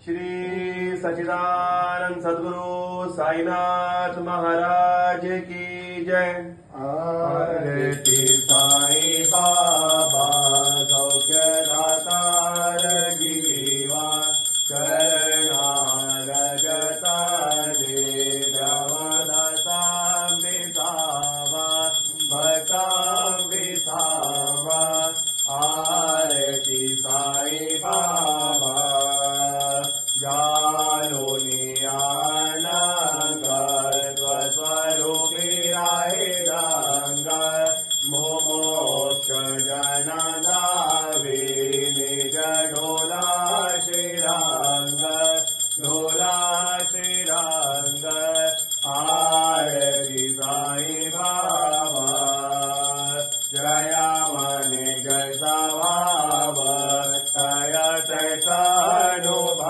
श्री सच्चिदानंद सद्गुरु साईनाथ महाराज की जय। आरती साई बाबा सौख्य दातार जीवा शरणागता देवदतामितावा भक्तामितावा। आरती साई बाबा जालो नियानंद स्वस्वरूपी राहे रंग मोक्ष जन गावे निज ढोला श्रीरंग ढोला श्रीरंग। आरती साई बाबा जया मनि जय स्वभाव तय तैसानुभव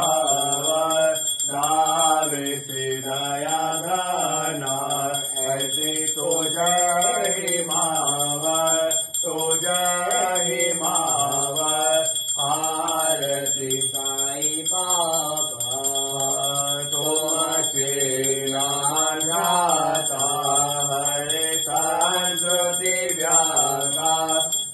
गावे से दया धना ऐसी तो जय माव तो जय माव। आरती साई बाबा तुमसे नाता हरे संस्कृति व्यासा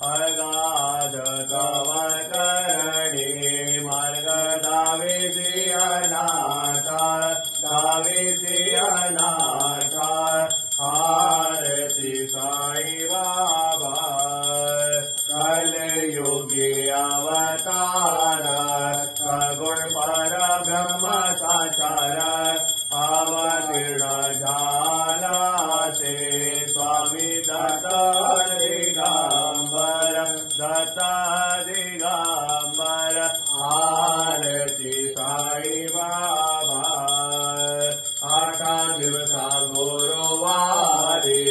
अगाध तव करणी मार्ग दाविसी अनाथा दाविसी अनाथा। आरती साई बाबा कलयुगी अवतार सगुण पर ब्रह्म साचार अवतीर्ण झाला से स्वामी दत्ता दिगंबर दत्ता दिगंबर। आरती साई बाबा आठा दिवसा गुरुवारी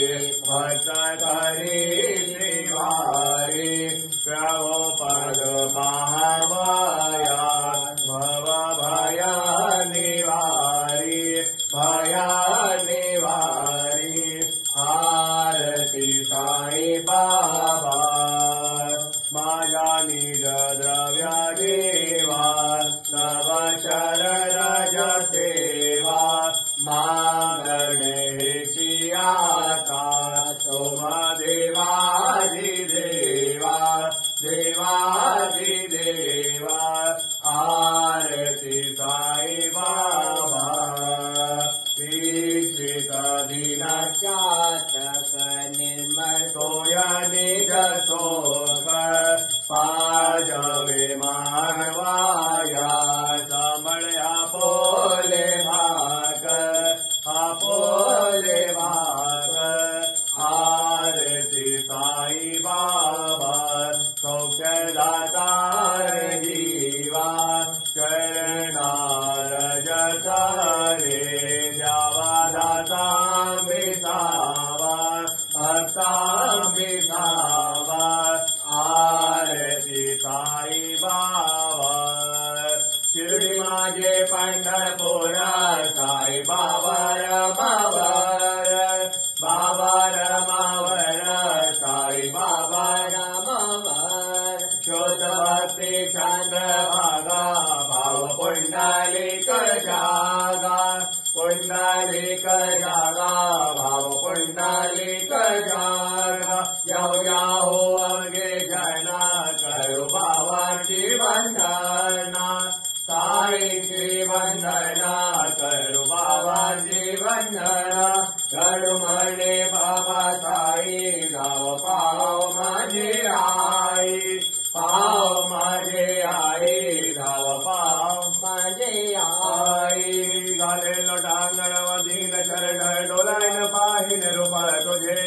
भक्त करी श्रीवारी प्रभुपद महामाया भव भय निवारी भय निवारी। आरती साई बाबा माया निज द्रव्य देवा नव शरण सेवा मागणे आता तुम देवादि देवा देवादि देवा। आरती साई बाबा ईश्वित दीन चातक निर्मल सोय निज शोक पाजवे मानवाया समण आपोले भाग आपोले भाग। आरती साई बाबा सौख्य दातार जीवा शरणार जतारे जावा दाता बिसावा भक्ता बिसावा। आरती साई बाबा शिर्डी माझे पंढरपूर साई बाबा रमावर बाबा रमावर साई बाबा रमावर। शोध भक्ती चंद्रभागा भाव पुंडलिक जागा पुंडलिक जागा भाव पुंडलिक जागा। याहो याहो अवघे जना करो बाबाची वंदना साई श्री वंदना करो बाबाची वंदना। करू म्हणे बाबा साई गाव पाव माझे आई पाव माझे आई गाव पाव माझे आई। घालेलो टांगण मधील चरण डोलायन पाहिन रूप तुझे